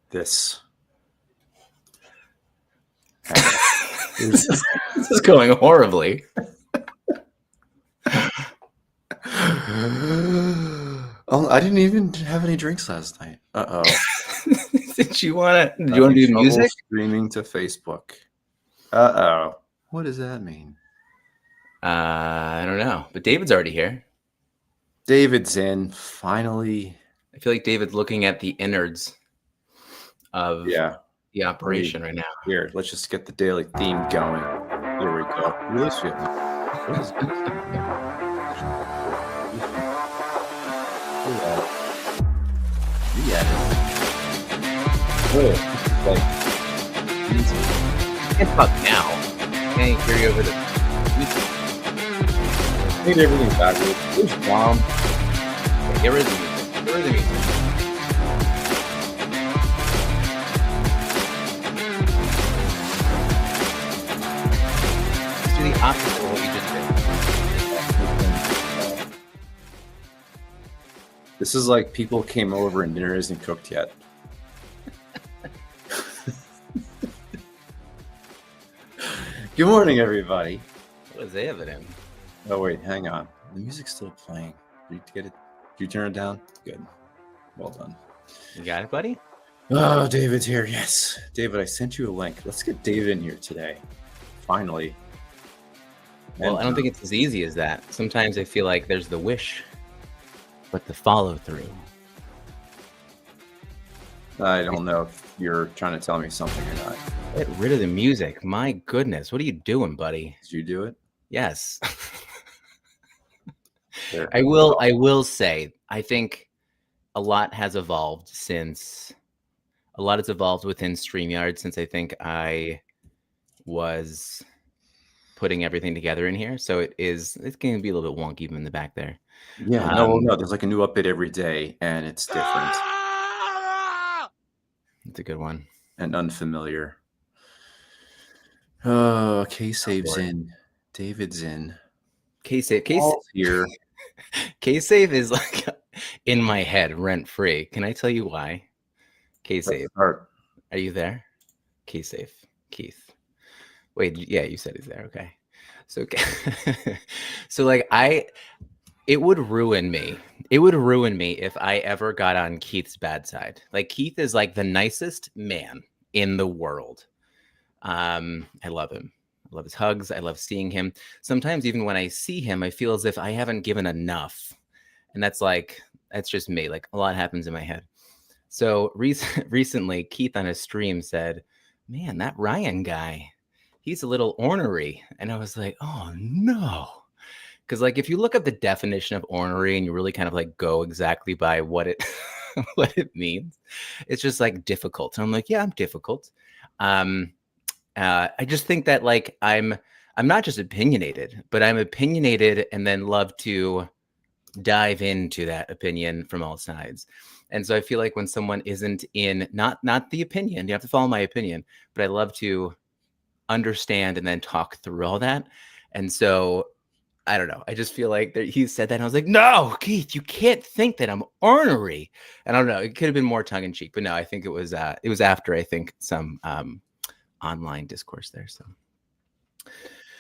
this. This is going horribly. Oh, I didn't even have any drinks last night. Did you want to do music? Streaming to Facebook. What does that mean? I don't know, but David's already here. David's in, finally. I feel like David's looking at the innards of the operation right now. Here, let's just get the daily theme going. Here we go. What is this? Can't talk now. Can't hear you over the music. Made everything backwards. Where's Dom? Get rid of the music. Get rid of the music. Let's do the opposite of what you just did. This is like people came over and dinner isn't cooked yet. Good morning, everybody. What is evident? Oh wait, hang on. The music's still playing. Did you get it? Did you turn it down? Good. Well done. You got it, buddy? Oh, David's here. Yes. David, I sent you a link. Let's get David in here today. Finally. Well, I don't think it's as easy as that. Sometimes I feel like there's the wish, but the follow through. I don't know if you're trying to tell me something or not. Get rid of the music. My goodness. What are you doing, buddy? Did you do it? Yes. I will say, I think a lot has evolved within StreamYard since I think I was putting everything together in here. So it's going to be a little bit wonky in the back there. Yeah, no, there's like a new update every day and it's different. It's a good one. And unfamiliar. Oh, K-Save's in. David's in. K-Save here. K-Save is like in my head, rent free. Can I tell you why? K-Save. Are you there? K-Save. Keith. Wait, yeah, you said he's there. Okay. So like it would ruin me. It would ruin me if I ever got on Keith's bad side. Like Keith is like the nicest man in the world. I love him. I love his hugs. I love seeing him. Sometimes even when I see him, I feel as if I haven't given enough. And that's just me. Like a lot happens in my head. So recently, Keith on his stream said, man, that Ryan guy, he's a little ornery. And I was like, oh no. Because like, if you look up the definition of ornery and you really kind of like go exactly by what it means, it's just like difficult. And I'm like, yeah, I'm difficult. I just think that like I'm not just opinionated, but I'm opinionated and then love to dive into that opinion from all sides. And so I feel like when someone isn't in not the opinion, you have to follow my opinion, but I love to understand and then talk through all that. And so I don't know. I just feel like he said that and I was like, no, Keith, you can't think that I'm ornery. And I don't know. It could have been more tongue in cheek, but no, I think it was after I think some online discourse there. So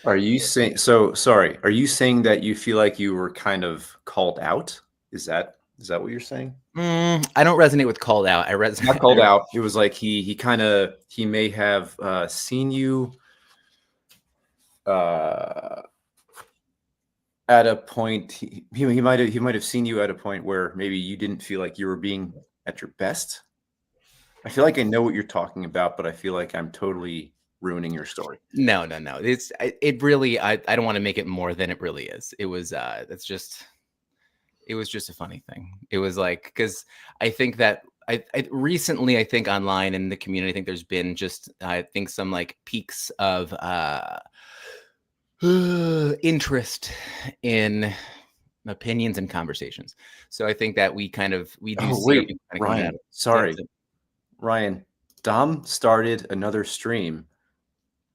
are you saying are you saying that you feel like you were kind of called out? Is that what you're saying? I don't resonate with called out. I resonate not called out. It was like he may have seen you at a point. He might have seen you at a point where maybe you didn't feel like you were being at your best. I feel like I know what you're talking about, but I feel like I'm totally ruining your story. No. It really, I don't want to make it more than it really is. It was, it was just a funny thing. It was like, because I think that I recently, I think online in the community, I think there's been just, I think some like peaks of interest in opinions and conversations. So I think that we do. Wait, Ryan, sorry. Ryan, Dom started another stream.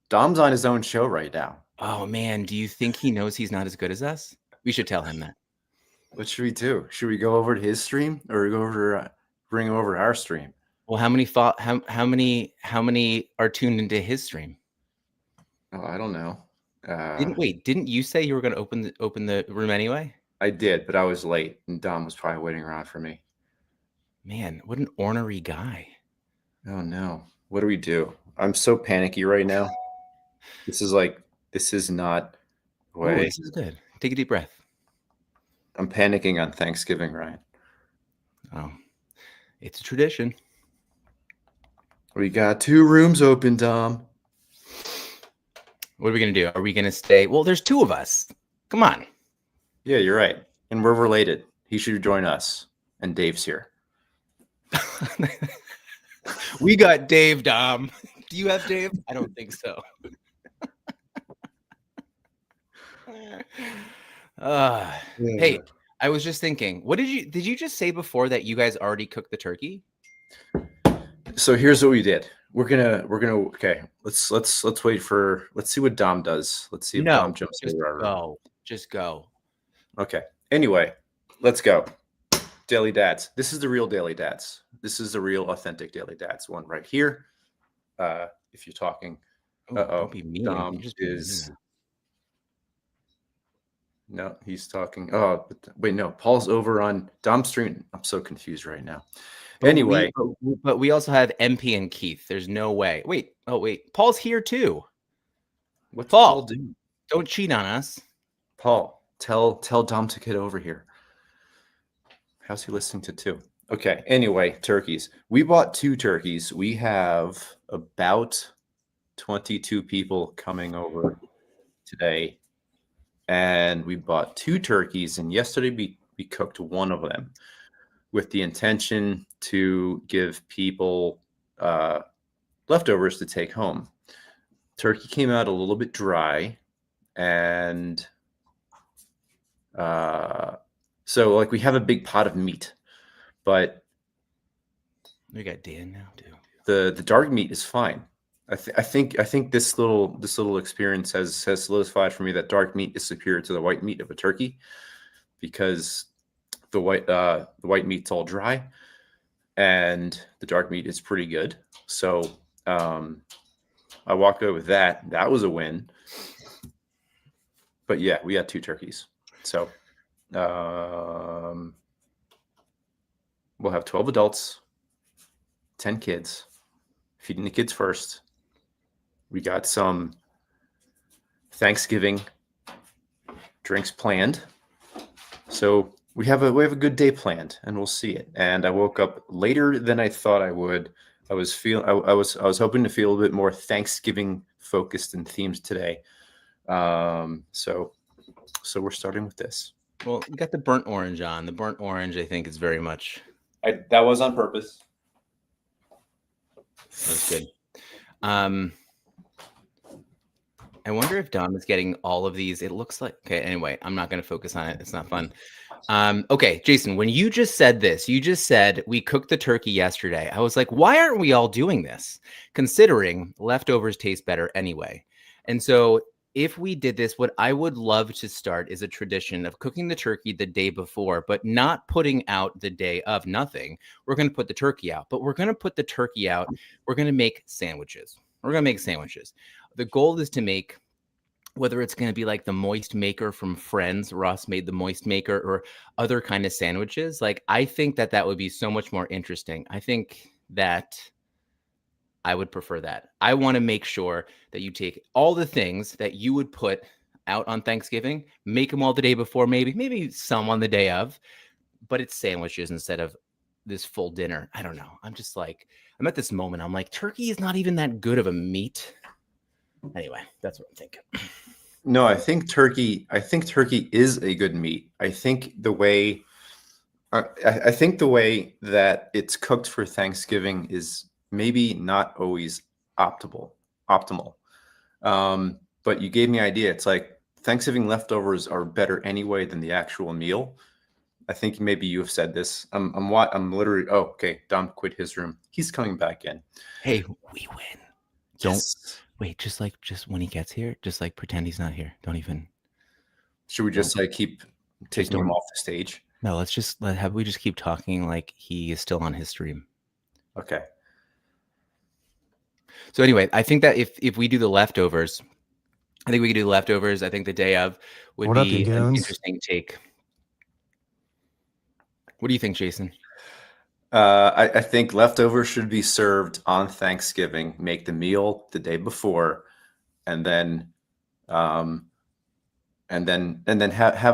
Dom's on his own show right now. Oh man, do you think he knows he's not as good as us? We should tell him that. What should we do? Should we go over to his stream or bring him over to our stream? Well, how many are tuned into his stream? Oh, I don't know. Didn't you say you were going to open the room anyway? I did, but I was late, and Dom was probably waiting around for me. Man, what an ornery guy. Oh no, what do we do? I'm so panicky right now. This is not Oh, way. this is good. Take a deep breath. I'm panicking on Thanksgiving, Ryan. Oh, it's a tradition. We got 2 rooms open, Dom. What are we going to do? Are we going to stay? Well, there's 2 of us. Come on. Yeah, you're right. And we're related. He should join us. And Dave's here. We got Dave, Dom. Do you have Dave? I don't think so. Hey, I was just thinking, what did you just say before that you guys already cooked the turkey? So here's what we did. We're gonna okay. Let's wait for, let's see what Dom does. Let's see if Dom jumps just over. go. Just go. Okay. Anyway, let's go. Daily Dads. This is the real Daily Dads. This is the real authentic Daily Dads one right here. If you're talking, Don't be mean. Dom is. No, he's talking. Oh, wait, no. Paul's over on Dom's stream. I'm so confused right now. Anyway, but we also have MP and Keith. There's no way. Wait. Oh, wait. Paul's here too. What's Paul do? Don't cheat on us. Paul, tell Dom to get over here. How's he listening to 2? Okay. Anyway, turkeys. We bought 2 turkeys. We have about 22 people coming over today. And we bought 2 turkeys. And yesterday we cooked one of them with the intention to give people leftovers to take home. Turkey came out a little bit dry. And so like we have a big pot of meat, but we got Dan now too. The dark meat is fine. I think this little experience has solidified for me that dark meat is superior to the white meat of a turkey, because the white meat's all dry and the dark meat is pretty good. So I walked away with that. That was a win. But yeah, we had 2 turkeys. So we'll have 12 adults, 10 kids, feeding the kids first. We got some Thanksgiving drinks planned. So we have a good day planned, and we'll see it. And I woke up later than I thought I would. I was hoping to feel a bit more Thanksgiving focused and themed today. So we're starting with this. Well, you got the burnt orange on. The burnt orange, I think, is very much. That was on purpose. That's good. I wonder if Dom is getting all of these. It looks like. Okay. Anyway, I'm not going to focus on it. It's not fun. Okay, Jason, when you just said this, you just said we cooked the turkey yesterday. I was like, why aren't we all doing this? Considering leftovers taste better anyway. And so if we did this, what I would love to start is a tradition of cooking the turkey the day before, but not putting out the day of. Nothing. We're going to put the turkey out, but we're going to put the turkey out. We're going to make sandwiches. The goal is to make, whether it's going to be like the moist maker from Friends, Ross made the moist maker, or other kind of sandwiches. Like, I think that would be so much more interesting. I think that I would prefer that. I want to make sure that you take all the things that you would put out on Thanksgiving, make them all the day before, maybe some on the day of, but it's sandwiches instead of this full dinner. I don't know. I'm just like, I'm at this moment. I'm like, turkey is not even that good of a meat. Anyway, that's what I'm thinking. No, I think turkey is a good meat. I think the way that it's cooked for Thanksgiving is maybe not always optimal. But you gave me an idea. It's like Thanksgiving leftovers are better anyway than the actual meal. I think maybe you have said this. I'm literally. Oh, okay. Dom quit his room. He's coming back in. Hey, we win. Don't wait. Just when he gets here, just like pretend he's not here. Don't even. Should we just like keep taking him off the stage? No, let's just we just keep talking like he is still on his stream. Okay. So anyway, I think that if we do the leftovers, I think we could do the leftovers. I think the day of would What up, you be an goons? interesting take. What do you think, Jason? I think leftovers should be served on Thanksgiving. Make the meal the day before, and then have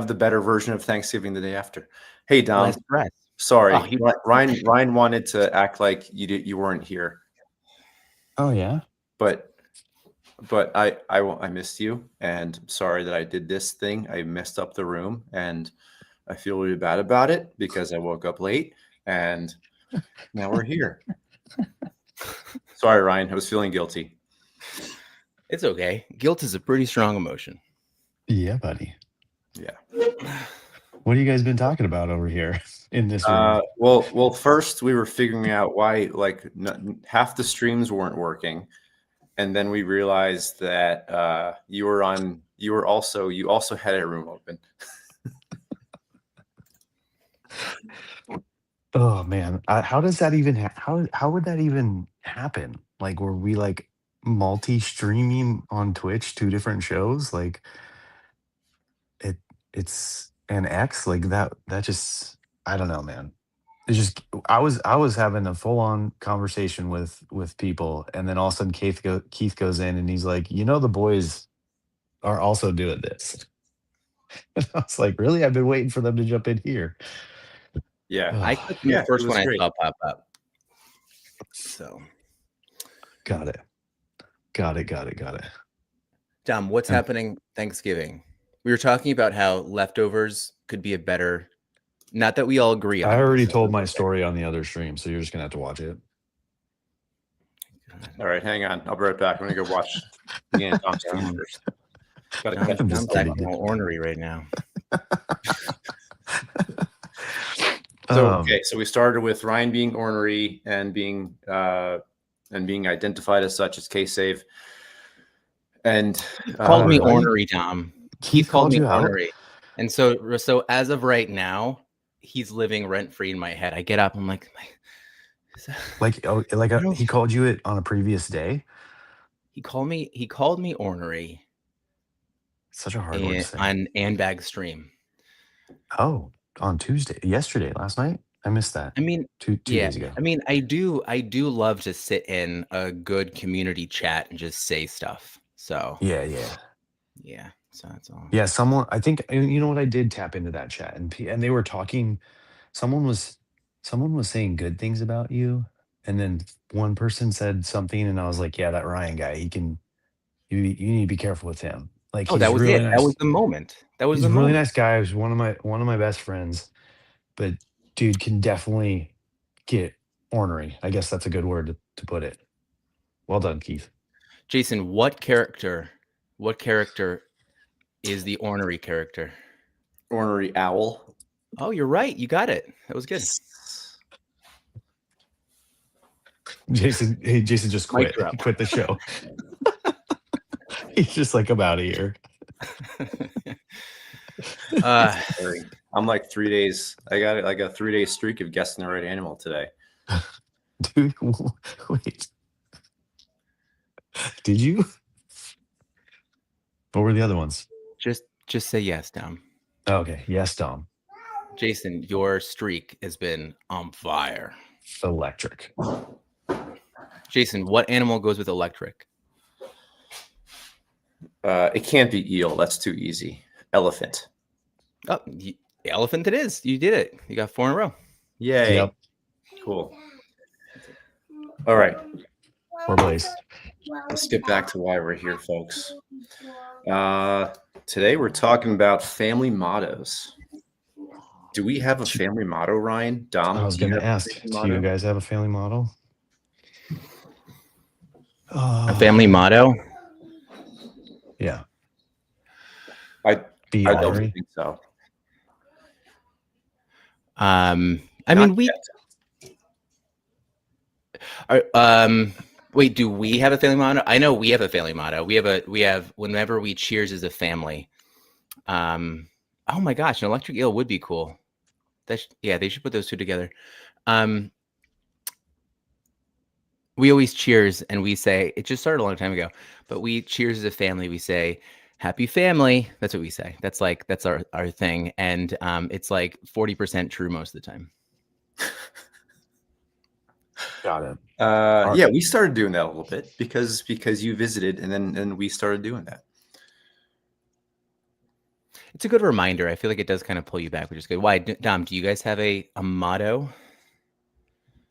the better version of Thanksgiving the day after. Hey, Dom. Less stress. Sorry, Oh, Ryan wanted to act like you weren't here, Oh yeah. but I missed you, and I'm sorry that I did this thing. I messed up the room, and I feel really bad about it because I woke up late, and now we're here. Sorry, Ryan. I was feeling guilty. it's okay. Guilt is a pretty strong emotion. Yeah, buddy. Yeah. What have you guys been talking about over here in this room? Well, first we were figuring out why half the streams weren't working, and then we realized that you also had a room open. Oh man, how does that even how would that even happen? Like, were we like multi-streaming on Twitch, two different shows? Like, it's an X like that. That just I don't know, man. It's just I was having a full-on conversation with people, and then all of a sudden Keith goes in and he's like, the boys are also doing this. And I was like, really? I've been waiting for them to jump in here. Yeah, I Ugh, clicked on the first it was one I great. saw pop up. So, got it. Dom, what's Yeah. happening Thanksgiving? We were talking about how leftovers could be a better. Not that we all agree on. I already this. told my story on the other stream, so you're just gonna have to watch it. All right, hang on. I'll be right back. I'm gonna go watch the end Tom's stream first. Gotta catch I'm up. just Dom's acting kidding. all ornery right now. So so we started with Ryan being ornery and being identified as such as K-Save. And Called me Right? ornery, Dom. Keith called me you out? ornery. And so as of right now, he's living rent free in my head. I get up, I'm like, Like he called you it on a previous day? he called me ornery Such a hard word to say. on Anbag stream. Oh, on Tuesday, yesterday, last night? I missed that. I mean, two days ago. I mean, I do love to sit in a good community chat and just say stuff. So Yeah. so that's all. Yeah, someone I think you know what, I did tap into that chat and they were talking. Someone was saying good things about you, and then one person said something, and I was like, yeah, that Ryan guy, you need to be careful with him. Like, Oh, he's that was really it. nice. That was the moment. He's a really nice guy. He's one of my best friends, but dude can definitely get ornery. I guess that's a good word to put it. Well done, Keith. Jason, what character is the ornery character? ornery owl. Oh, you're right. You got it. That was good. Jason just Mic quit. drop. He quit the show. He's just like, I'm out of here. I'm like 3 days. I got like a 3-day streak of guessing the right animal today. Dude, wait. Did you? What were the other ones? just say yes, Dom. Okay. Yes, Dom. Jason, your streak has been on fire. Electric. Jason, what animal goes with electric? It can't be eel. That's too easy. Elephant. Oh, elephant it is. You did it. You got 4 in a row. Yay. Yep. Cool. All right. Or Blaze. Let's get back to why we're here, folks. Today we're talking about family mottos. Do we have a family motto, Ryan? Dom? I was going to ask, do you guys have a family motto? A family motto? Yeah. I Be don't ornery. think so. I Not mean, we yet. are, wait, do we have a family motto? I know we have a family motto. We have whenever we cheers as a family. Oh my gosh, an electric eel would be cool. They should put those two together. we always cheers and we say, it just started a long time ago, but we cheers as a family. We say, happy family. That's what we say. That's our thing. And it's like 40% true most of the time. Got it. Yeah, we started doing that a little bit because you visited, and then we started doing that. It's a good reminder. I feel like it does kind of pull you back, which is good. Why, Dom, do you guys have a motto?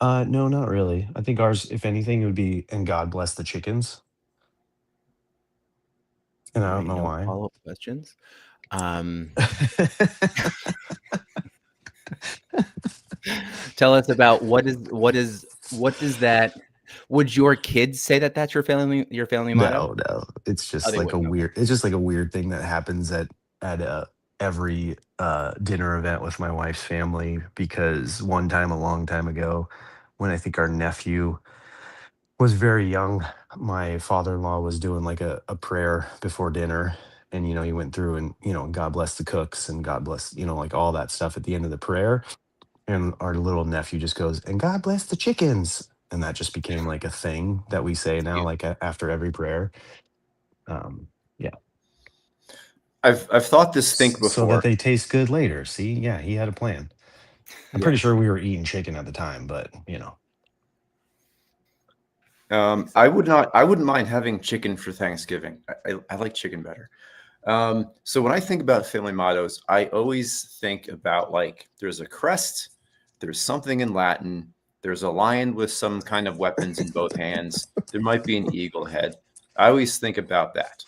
No, not really. I think ours, if anything, it would be "and God bless the chickens." And I don't know No why. follow-up questions. Tell us about what does that, would your kids say that that's your family motto? No. It's just They like a wouldn't. Okay. weird. It's just like a weird thing that happens at every dinner event with my wife's family. Because one time, a long time ago, when I think our nephew was very young, my father-in-law was doing like a prayer before dinner, and he went through and God bless the cooks and God bless like all that stuff at the end of the prayer. And our little nephew just goes, "and God bless the chickens." And that just became like a thing that we say now, Cute. like after every prayer. Yeah. I've thought this think So that before. they taste good later. See, yeah, he had a plan. I'm pretty Yes. sure we were eating chicken at the time, but I wouldn't mind having chicken for Thanksgiving. I like chicken better. So when I think about family mottos, I always think about like there's a crest, there's something in Latin, there's a lion with some kind of weapons in both hands, there might be an eagle head. I always think about that.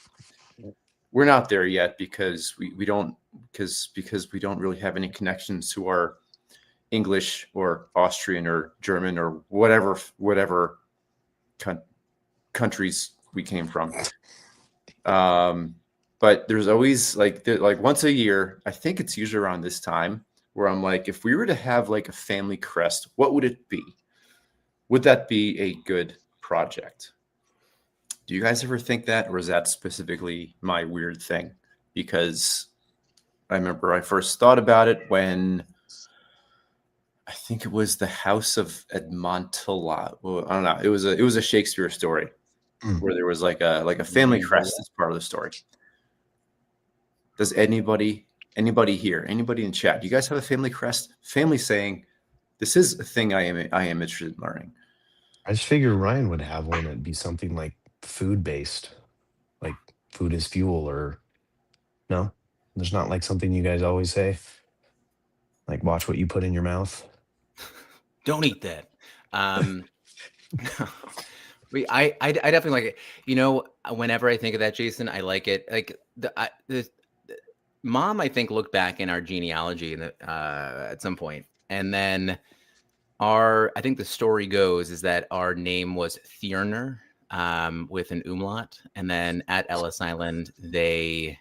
We're not there yet because we don't because we don't really have any connections to our English or Austrian or German or whatever countries we came from. But there's always like once a year, I think it's usually around this time, where I'm like, if we were to have like a family crest, what would it be? Would that be a good project? Do you guys ever think that, or is that specifically my weird thing? Because I remember I first thought about it when I think it was the House of Edmontilla. Well, I don't know. It was a Shakespeare story where there was like a family crest as part of the story. Does anybody here, anybody in chat, do you guys have a family crest? Family saying, this is a thing I am interested in learning. I just figured Ryan would have one that'd be something like food based, like food is fuel, or no? There's not like something you guys always say, like watch what you put in your mouth. Don't eat that. I definitely like it. Whenever I think of that, Jason, I like it. Like the mom, I think, looked back in our genealogy at some point, and then I think the story goes is that our name was Thierner, with an umlaut, and then at Ellis Island they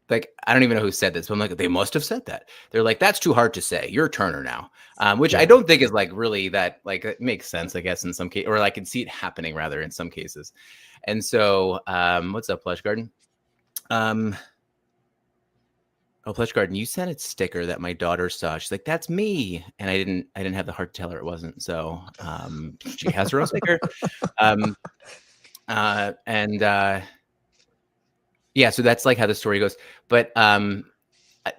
like, I don't even know who said this, but I'm like, they must have said that. They're like, that's too hard to say. You're Turner now, which I don't think is like really that, like, it makes sense, I guess, in some case, or I can see it happening rather in some cases. And so, what's up, Plush Garden? Oh, Plush Garden, you sent a sticker that my daughter saw. She's like, that's me. And I didn't have the heart to tell her it wasn't. So, she has her own sticker. Yeah, so that's like how the story goes. But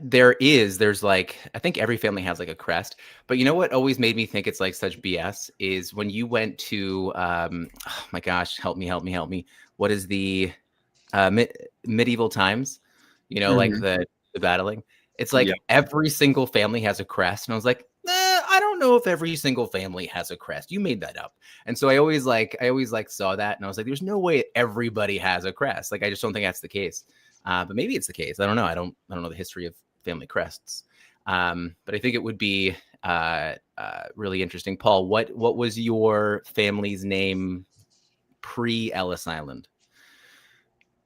there's like, I think every family has like a crest. But you know what always made me think it's like such BS is when you went to, oh my gosh, help me. What is the medieval times? Like the battling. It's like every single family has a crest. And I was like, I don't know if every single family has a crest. You made that up. And so I always saw that, and I was like, there's no way everybody has a crest. Like, I just don't think that's the case. But maybe it's the case. I don't know. I don't know the history of family crests. But I think it would be really interesting. Paul, what was your family's name pre-Ellis Island?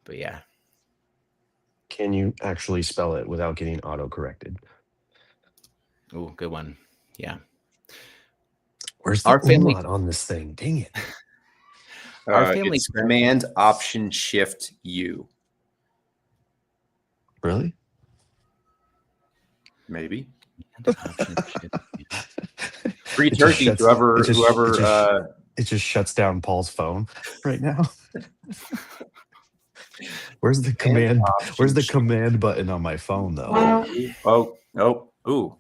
But yeah. Can you actually spell it without getting auto-corrected? Oh, good one. Yeah. Where's the umlaut on this thing? Dang it. Our family it's Command Option Shift U. Really? Maybe. Free It just turkey, shuts- whoever, it just- it whoever. just- It just shuts down Paul's phone right now. Where's the command? Where's the command button on my phone though? Ooh.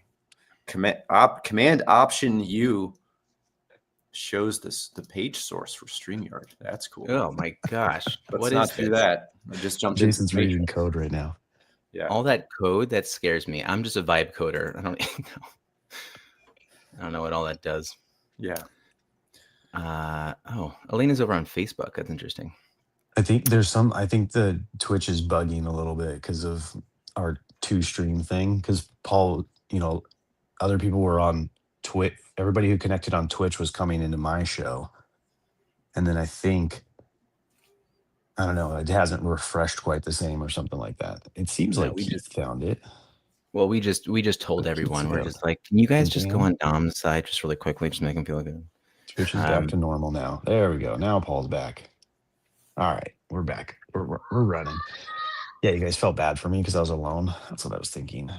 Command Option U shows the page source for StreamYard. That's cool. Oh my gosh. Let's What not is do this? that. I just jumped Jason's into the reading matrix. code right now. Yeah. All that code, that scares me. I'm just a vibe coder. I don't know. I don't know what all that does. Yeah. Elena's over on Facebook. That's interesting. I think the Twitch is bugging a little bit because of our 2-stream thing. Because Paul, other people were on Twitch. Everybody who connected on Twitch was coming into my show. And then I don't know, it hasn't refreshed quite the same or something like that. It seems Yeah, like we Keith found it. Well, we just told But everyone, we're yeah. just like, can you guys just go Dan? on Dom's side just really quickly, just make him feel good. Twitch is back to normal now. There we go. Now Paul's back. All right, we're back. We're running. Yeah, you guys felt bad for me because I was alone. That's what I was thinking.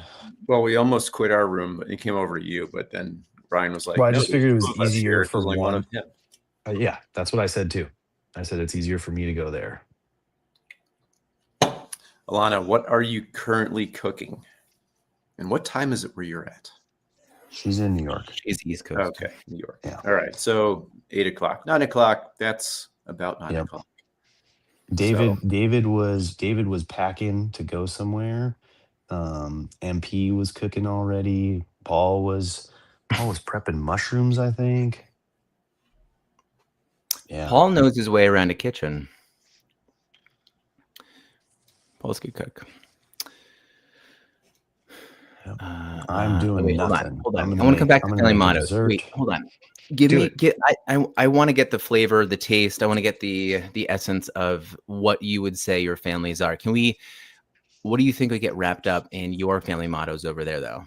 Well, we almost quit our room, but it came over to you. But then Brian was like, Well, I "No, just figured it was there's two of us easier here. for There's only one one. of him." Yeah, that's what I said too. I said it's easier for me to go there. Alana, what are you currently cooking? And what time is it where you're at? She's in New York. She's East Coast. Okay, New York. Yeah. All right. So 8 o'clock, 9 o'clock. That's about 9 Yep. o'clock. David was packing to go somewhere. MP was cooking already. Paul was prepping mushrooms, I think. Yeah. Paul knows his way around a kitchen. Paul's a good cook. Yep. I'm doing wait, nothing. Hold on. I'm I gonna want to come make- back I'm to gonna family make a mottos. dessert. Wait, hold on. I want to get the flavor, the taste. I want to get the essence of what you would say your families are. What do you think would get wrapped up in your family mottos over there, though?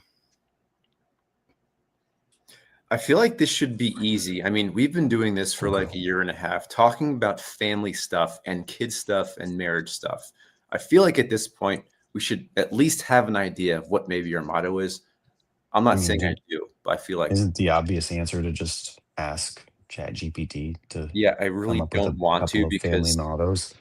I feel like this should be easy. I mean, we've been doing this for like a year and a half, talking about family stuff and kid stuff and marriage stuff. I feel like at this point, we should at least have an idea of what maybe your motto is. I'm not saying I do, but I feel like, Isn't the obvious answer to just ask ChatGPT to yeah, I really come up with don't a want couple to of family because mottos?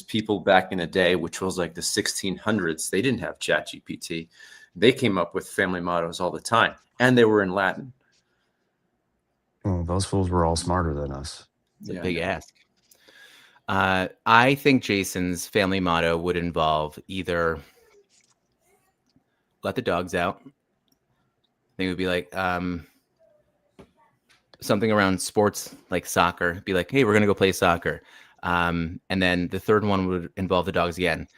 people back in the day, which was like the 1600s, they didn't have ChatGPT. They came up with family mottos all the time, and they were in Latin. Well, those fools were all smarter than us. It's a Yeah, big I know. ask. I think Jason's family motto would involve either let the dogs out. I think it would be like something around sports, like soccer. Be like, hey, we're gonna go play soccer. And then the third one would involve the dogs again.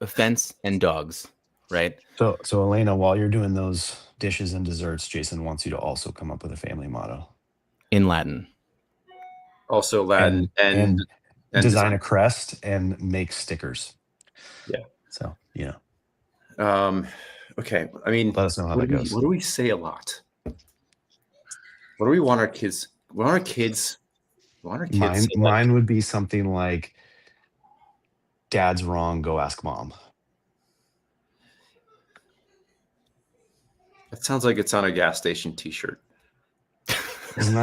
Offense and dogs, right? So Elena, while you're doing those dishes and desserts, Jason wants you to also come up with a family motto. In Latin. Also Latin and design a crest and make stickers. Yeah. So, okay. I mean, let us know how that goes. What do we say a lot? What do we want our kids? We want our kids. Mine would be something like, "Dad's wrong. Go ask mom." That sounds like it's on a gas station T-shirt. Isn't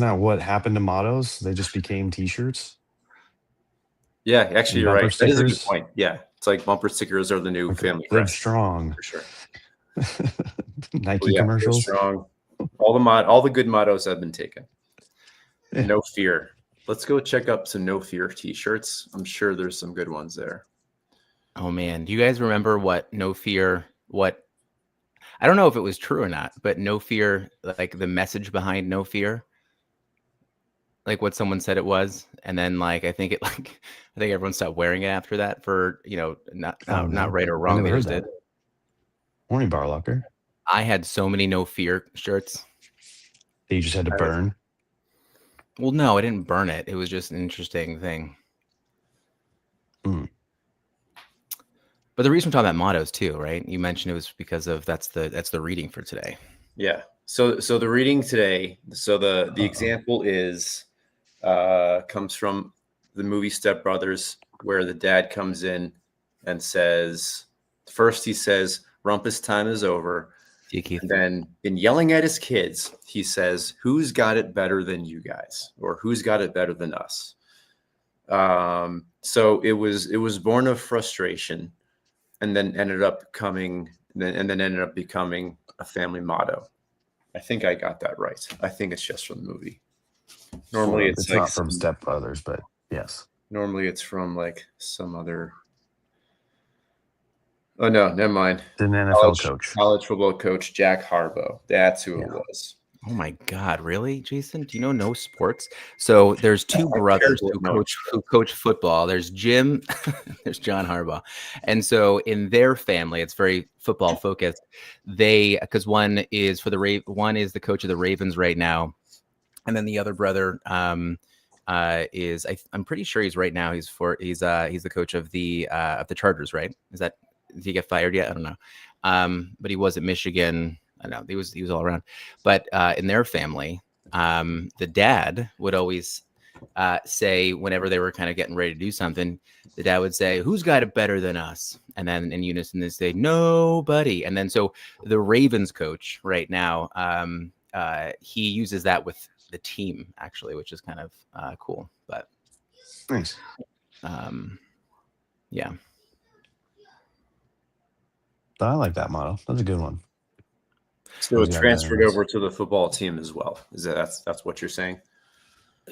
that what happened to mottos? They just became T-shirts. Yeah, actually, you're right. Bumper That is a good stickers? point. Yeah, it's like bumper stickers are the new family Live crest strong. for sure. Nike Well, yeah, Live commercials. strong. All the good mottos have been taken. Yeah. No fear. Let's go check up some no fear T-shirts. I'm sure there's some good ones there. Oh man, do you guys remember what no fear? I don't know if it was true or not, but no fear, like the message behind no fear, like what someone said it was, and then I think everyone stopped wearing it after that for not right or wrong. They just did. Morning, Bar Locker. I had so many no fear shirts. That you just had to burn. Well, no, I didn't burn it. It was just an interesting thing. Mm. Hmm. But the reason we're talking about mottos too, right? You mentioned it was because of that's the reading for today. Yeah. So the reading today. So the example is comes from the movie Step Brothers, where the dad comes in and says, first he says, "Rumpus time is over," See you, Keith. And then in yelling at his kids, he says, "Who's got it better than you guys?" or "Who's got it better than us?" So it was born of frustration, and then ended up ended up becoming a family motto. I think I got that right. I think it's just from the movie. Normally It's not from Step Brothers, but yes. Normally it's from like some other. Oh no, never mind. An NFL coach. College football coach Jack Harbaugh. That's who it was. Oh my God, really, Jason? Do you know no sports? So there's two brothers who coach football. There's Jim, there's John Harbaugh. And so in their family, it's very football focused. Because one is one is the coach of the Ravens right now. And then the other brother I'm pretty sure he's right now. He's the coach of the Chargers, right? Did he get fired yet? I don't know. But he was at Michigan. I know he was all around, but in their family, the dad would always say whenever they were kind of getting ready to do something, the dad would say, "Who's got it better than us?" And then in unison they say, "Nobody." And then so the Ravens coach right now, he uses that with the team actually, which is kind of cool. But nice. Yeah. I like that motto. That's a good one. So it transferred over to the football team as well. That's what you're saying?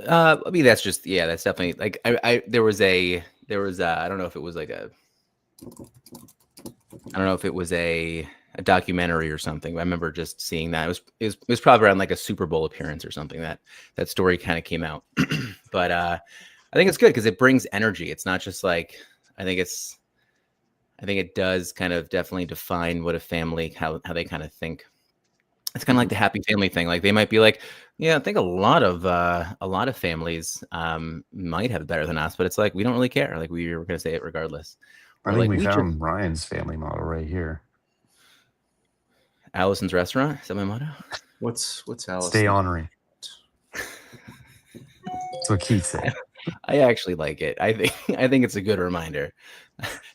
I mean, that's definitely like there was I don't know if it was like a documentary or something. I remember just seeing that. It was probably around like a Super Bowl appearance or something that story kind of came out. But I think it's good because it brings energy. It's not just like I think it does kind of definitely define what a family how they kind of think. It's kind of like the happy family thing. Like they might be like, yeah, I think a lot of families might have it better than us, but it's like we don't really care. Like we were going to say it regardless. I think we found Ryan's family motto right here. Allison's Restaurant. Is that my motto? What's Allison? Stay ornery. That's what Keith said. I actually like it. I think it's a good reminder.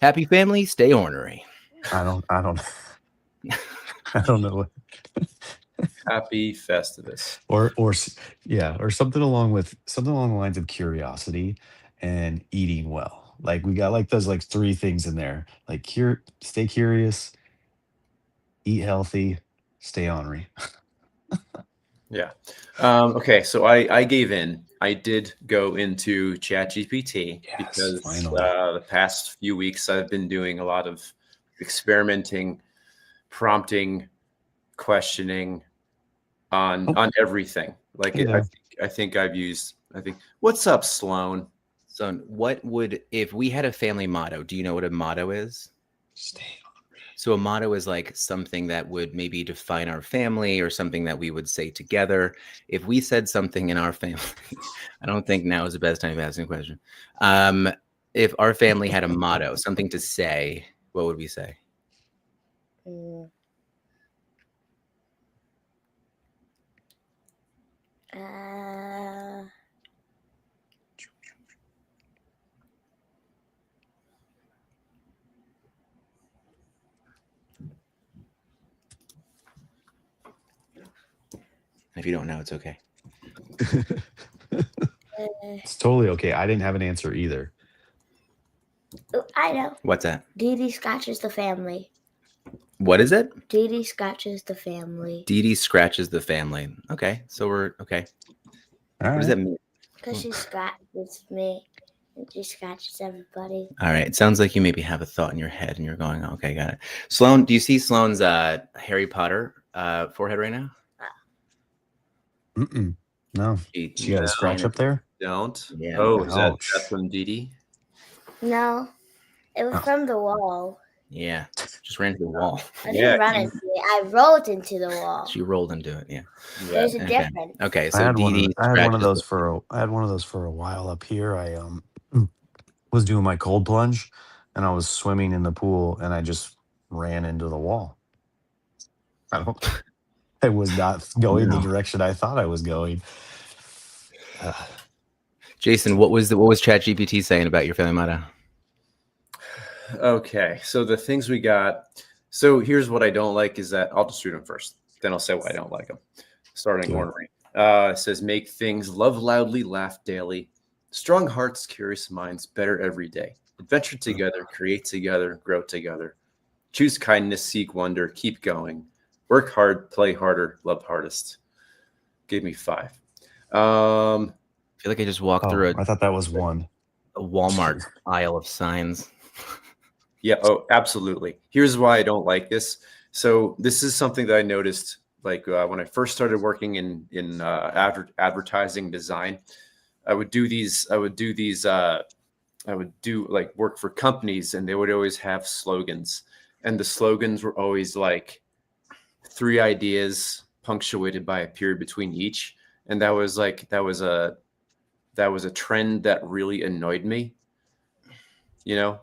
Happy family, stay ornery. I don't know what. Happy Festivus. Or something along the lines of curiosity and eating well. Like we got like those like three things in there. Like stay curious, eat healthy, stay ornery. Yeah. Okay. So I gave in. I did go into ChatGPT because the past few weeks I've been doing a lot of experimenting, prompting, questioning on everything. Like I think what's up, Sloan? So if we had a family motto, do you know what a motto is? Stay ornery. So a motto is like something that would maybe define our family or something that we would say together. If we said something in our family, I don't think now is the best time to ask a question. If our family had a motto, something to say, what would we say? If you don't know, it's okay. It's totally okay. I didn't have an answer either. I know. What's that? Dee Dee scratches the family. What is it? Dee Dee scratches the family. Dee Dee scratches the family. Okay, so we're okay. All what does that mean? Because she scratches me and she scratches everybody. All right. It sounds like you maybe have a thought in your head and you're going, okay, got it. Sloan, do you see Sloan's Harry Potter forehead right now? No. She got a scratch up there? Don't. Yeah. Oh, is that from Dee Dee? No. It was from the wall. Yeah. Just ran into the wall. I didn't run into it. I rolled into the wall. She rolled into it, yeah. There's a difference. Okay, so I had one of those for a while up here. I was doing my cold plunge and I was swimming in the pool and I just ran into the wall. I was not going the direction I thought I was going. Jason, what was ChatGPT saying about your family motto? Okay, so the things we got, So here's what I don't like is that I'll just read them first. Then I'll say why I don't like them. Starting Do it. ornery. It says, make things, love loudly, laugh daily. Strong hearts, curious minds, better every day. Adventure together, create together, grow together. Choose kindness, seek wonder, keep going. Work hard, play harder, love hardest. Give me 5. I feel like I just walked Oh, through I thought that was one. a Walmart aisle of signs. Yeah. Oh, absolutely. Here's why I don't like this. So this is something that I noticed, like when I first started working in advertising design. I would do like work for companies, and they would always have slogans, and the slogans were always like 3 ideas punctuated by a period between each, and that was a trend that really annoyed me. You know,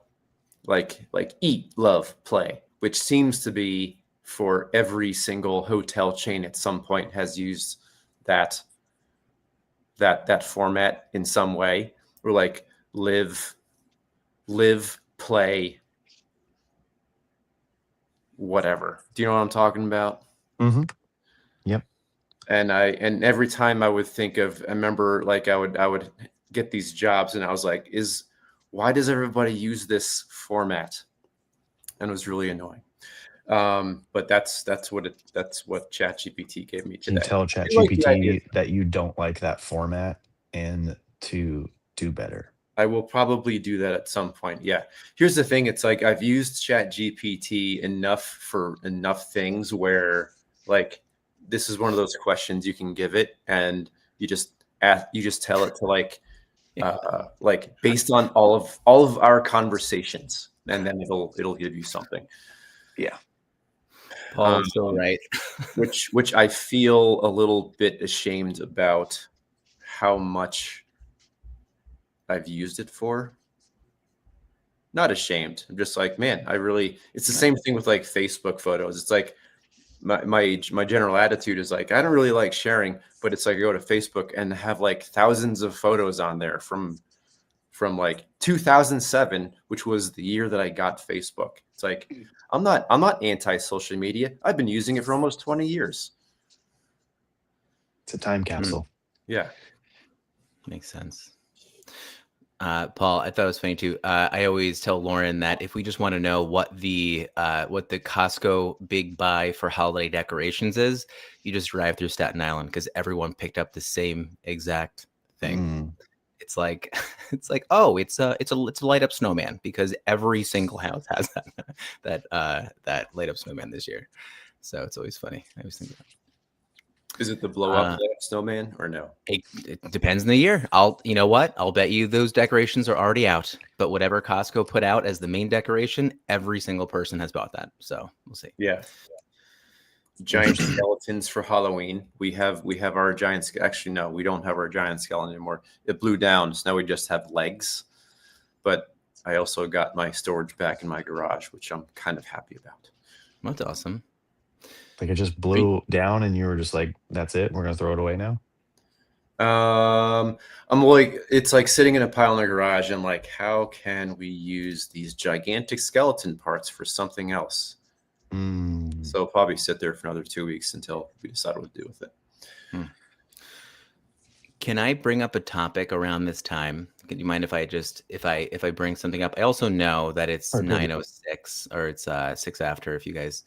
like eat, love, play, which seems to be for every single hotel chain at some point has used that format in some way. Or like live, play, whatever. Do you know what I'm talking about? Mm-hmm. Yep. And every time I would think of, I remember like I would get these jobs, and I was like, why does everybody use this format? And it was really annoying. But that's what ChatGPT gave me You can today. tell I like the idea. ChatGPT that you don't like that format and to do better. I will probably do that at some point. Yeah. Here's the thing. It's like I've used ChatGPT enough for enough things where like this is one of those questions you can give it, and you just tell it to like based on all of our conversations, and then it'll give you something. Yeah. Paul is so right. which I feel a little bit ashamed about how much I've used it for. Not ashamed. I'm just like, man, it's the same thing with like Facebook photos. It's like my general attitude is like, I don't really like sharing, but it's like I go to Facebook and have like thousands of photos on there from like 2007, which was the year that I got Facebook. It's like, I'm not anti-social media. I've been using it for almost 20 years. It's a time capsule. Yeah. Makes sense. Paul, I thought it was funny too. I always tell Lauren that if we just want to know what the Costco big buy for holiday decorations is, you just drive through Staten Island because everyone picked up the same exact thing. It's like oh, it's a light up snowman, because every single house has that light up snowman this year. So it's always funny. I always think about it. Is it the blow up snowman or no? It depends on the year. You know what? I'll bet you those decorations are already out. But whatever Costco put out as the main decoration, every single person has bought that. So we'll see. Yeah. Giant skeletons for Halloween. We have our giant. Actually, no, we don't have our giant skeleton anymore. It blew down, so now we just have legs. But I also got my storage back in my garage, which I'm kind of happy about. That's awesome. Like it just blew down and you were just like, that's it, we're gonna throw it away now? I'm like, it's like sitting in a pile in the garage and like, how can we use these gigantic skeleton parts for something else? So I'll probably sit there for another 2 weeks until we decide what to do with it. Can I bring up a topic around this time? Do you mind if I bring something up? I also know that it's 9:06 or it's 6 after if you guys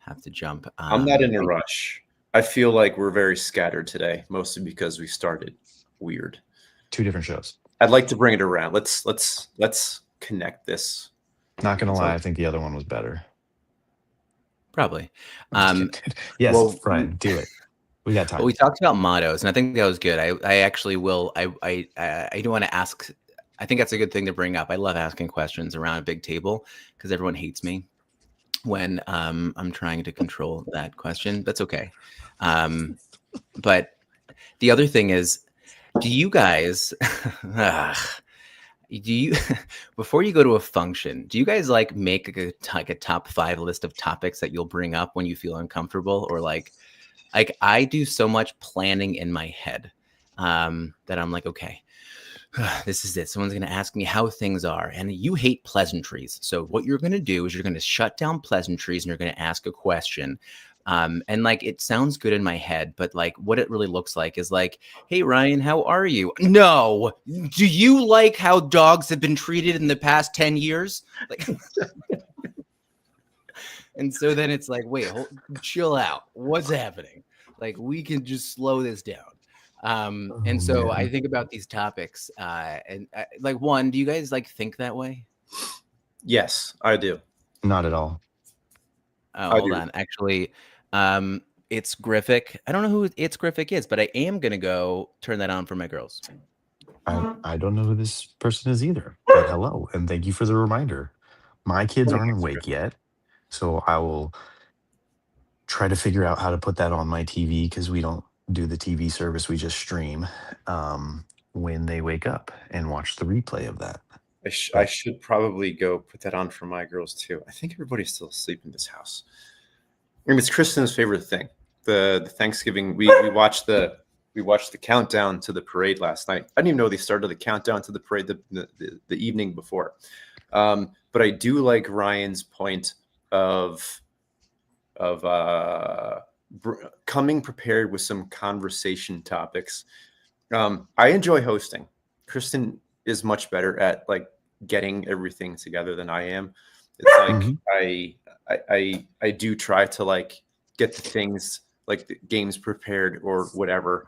have to jump. I'm not in a rush. I feel like we're very scattered today, mostly because we started weird. 2 different shows. I'd like to bring it around. Let's connect this. Not gonna lie, I think the other one was better. Probably. Yes, well, Brian, do it. We got time. Well, we talked about mottos, and I think that was good. I actually will. I do want to ask. I think that's a good thing to bring up. I love asking questions around a big table because everyone hates me when I'm trying to control that question. That's okay. But the other thing is, do you guys, before you go to a function, do you guys like make a top 5 list of topics that you'll bring up when you feel uncomfortable, or like I do so much planning in my head that I'm like, okay, This is it. Someone's going to ask me how things are, and you hate pleasantries. So what you're going to do is you're going to shut down pleasantries, and you're going to ask a question. And like, it sounds good in my head, but like what it really looks like is like, hey, Ryan, how are you? No. Do you like how dogs have been treated in the past 10 years? Like, and so then it's like, wait, chill out. What's happening? Like, we can just slow this down. And so I think about these topics, and like, one, do you guys like think that way? Yes, I do. Not at all. Oh, I hold do. on. Actually, it's Griffic. I don't know who it's Griffic is, but I am gonna go turn that on for my girls. I don't know who this person is either. But hello, and thank you for the reminder. My kids aren't awake yet, so I will try to figure out how to put that on my TV because we don't do the TV service. We just stream when they wake up and watch the replay of that. I should probably go put that on for my girls too. I think everybody's still asleep in this house. I mean, it's Kristen's favorite thing. The Thanksgiving we watched the countdown to the parade last night. I didn't even know they started the countdown to the parade the evening before. But I do like Ryan's point of coming prepared with some conversation topics. I enjoy hosting. Kristen is much better at like getting everything together than I am. It's like I do try to like get the things like the games prepared or whatever.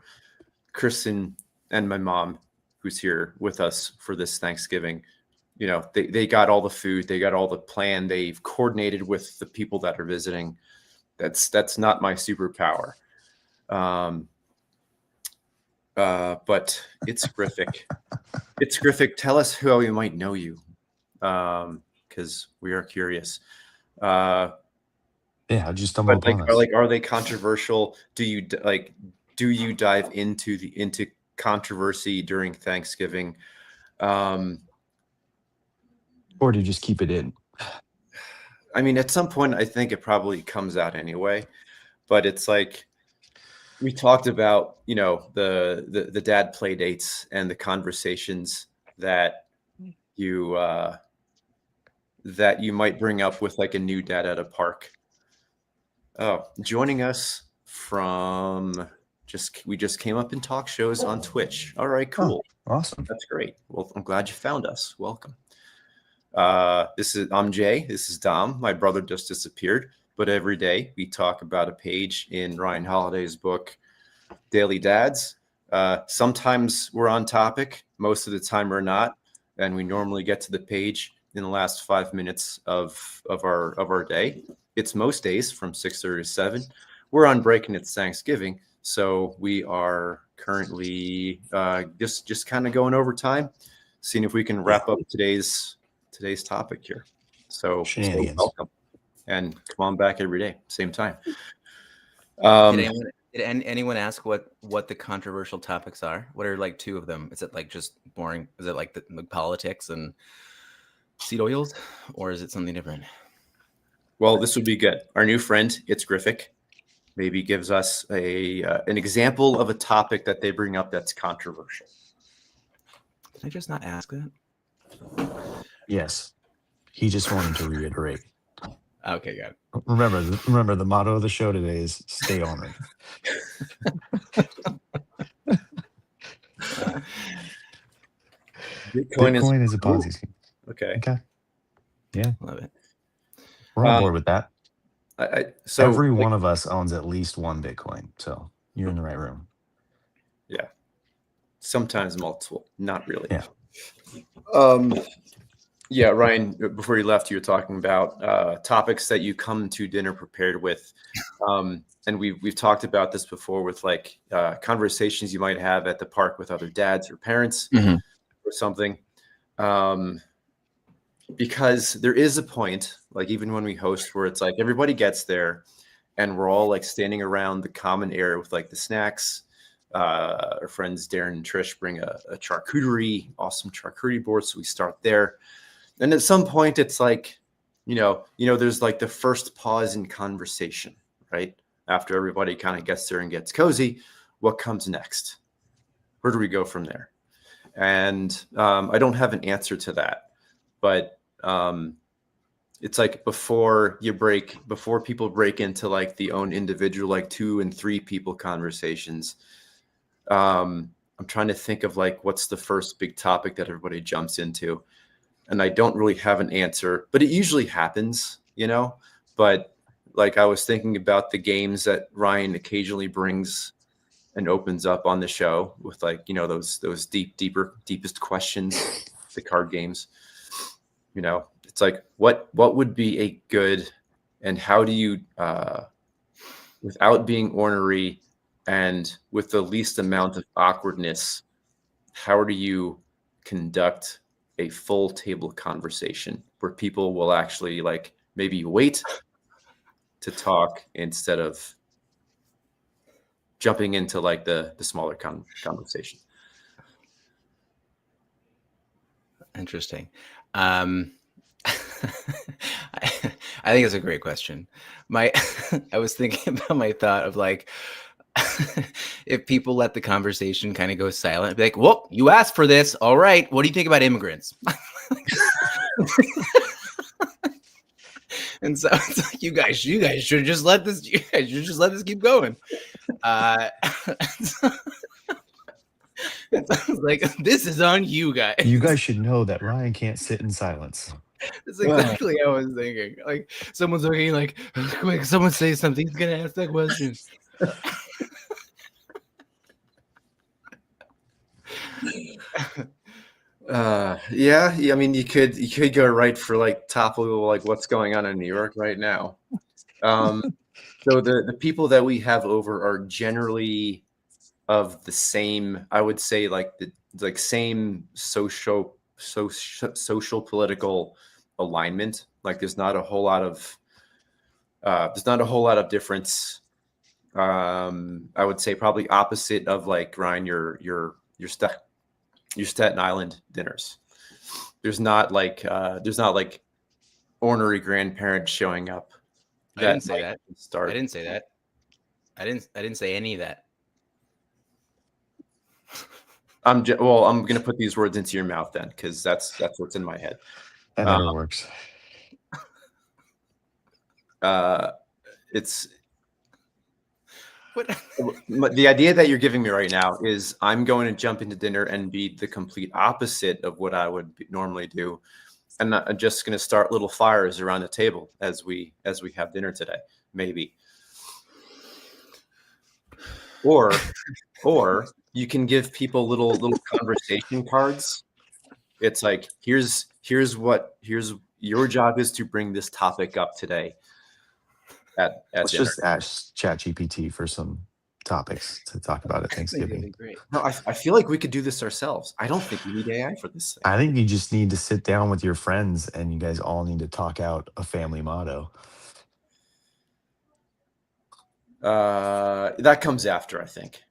Kristen and my mom, who's here with us for this Thanksgiving, you know, they got all the food, they got all the plan, they've coordinated with the people that are visiting. That's not my superpower. But it's Griffic. It's Griffic. Tell us how we might know you, because we are curious. Yeah, I just stumbled But upon us. are they controversial? Do you dive into controversy during Thanksgiving? Or do you just keep it in? I mean, at some point, I think it probably comes out anyway. But it's like we talked about, you know, the dad play dates and the conversations that you might bring up with like a new dad at a park. Oh, joining us from we just came up in talk shows on Twitch. All right, cool. Oh, awesome. That's great. Well, I'm glad you found us. Welcome. I'm Jay. This is Dom. My brother just disappeared, but every day we talk about a page in Ryan Holiday's book, Daily Dads. Sometimes we're on topic. Most of the time we're not. And we normally get to the page in the last 5 minutes of our day. It's most days from 6:30 to 7. We're on break and it's Thanksgiving. So we are currently just kind of going over time, seeing if we can wrap up today's topic here. So welcome and come on back every day, same time. Did anyone ask what the controversial topics are? What are like two of them? Is it like just boring? Is it like the politics and seed oils, or is it something different? Well, this would be good. Our new friend, It's Griffic, maybe gives us an example of a topic that they bring up that's controversial. Did I just not ask that? Yes. He just wanted to reiterate. Okay, good. Remember the motto of the show today is stay honored. Bitcoin is a Ponzi scheme. Okay. Yeah. Love it. We're on board with that. So every one of us owns at least one Bitcoin. So you're in the right room. Yeah. Sometimes multiple. Not really. Yeah. Yeah, Ryan, before you left, you were talking about topics that you come to dinner prepared with. And we've talked about this before with like conversations you might have at the park with other dads or parents or something. Because there is a point, like even when we host, where it's like everybody gets there and we're all like standing around the common area with like the snacks. Our friends Darren and Trish bring a charcuterie, awesome charcuterie board. So we start there. And at some point it's like, you know, there's like the first pause in conversation, right? After everybody kind of gets there and gets cozy, what comes next? Where do we go from there? and I don't have an answer to that. But it's like before people break into like the own individual like 2 and 3 people conversations. I'm trying to think of like what's the first big topic that everybody jumps into, and I don't really have an answer. But it usually happens, you know. But like I was thinking about the games that Ryan occasionally brings and opens up on the show with, like, you know, those deepest questions, the card games. You know, it's like what would be a good, and how do you without being ornery and with the least amount of awkwardness, how do you conduct a full table conversation where people will actually like maybe wait to talk instead of jumping into like the smaller conversation? Interesting. I think it's a great question. I was thinking about my thought of like, if people let the conversation kind of go silent, be like, well, you asked for this. All right. What do you think about immigrants? And so it's like, you guys should just let this keep going. It's like, this is on you guys. You guys should know that Ryan can't sit in silence. That's exactly how I was thinking. Like, someone's looking like, quick, someone say something. He's gonna ask that question. Yeah. I mean, you could go right for like topical, like what's going on in New York right now. So the people that we have over are generally of the same, I would say, like the same social political alignment. Like there's not a whole lot of difference. I would say probably opposite of like Ryan, your Staten Island dinners. There's not like ornery grandparents showing up. I didn't say that. Start. I didn't say that. I didn't say any of that. I'm going to put these words into your mouth then, because that's what's in my head. That never works. It's What? the idea that you're giving me right now is I'm going to jump into dinner and be the complete opposite of what I would normally do, and I'm just going to start little fires around the table as we have dinner today, maybe. Or you can give people little conversation cards. It's like, here's your job is to bring this topic up today at Let's dinner. just ask ChatGPT for some topics to talk about at Thanksgiving. Great. No, I feel like we could do this ourselves. I don't think we need AI for this thing. I think you just need to sit down with your friends and you guys all need to talk out a family motto. That comes after, I think.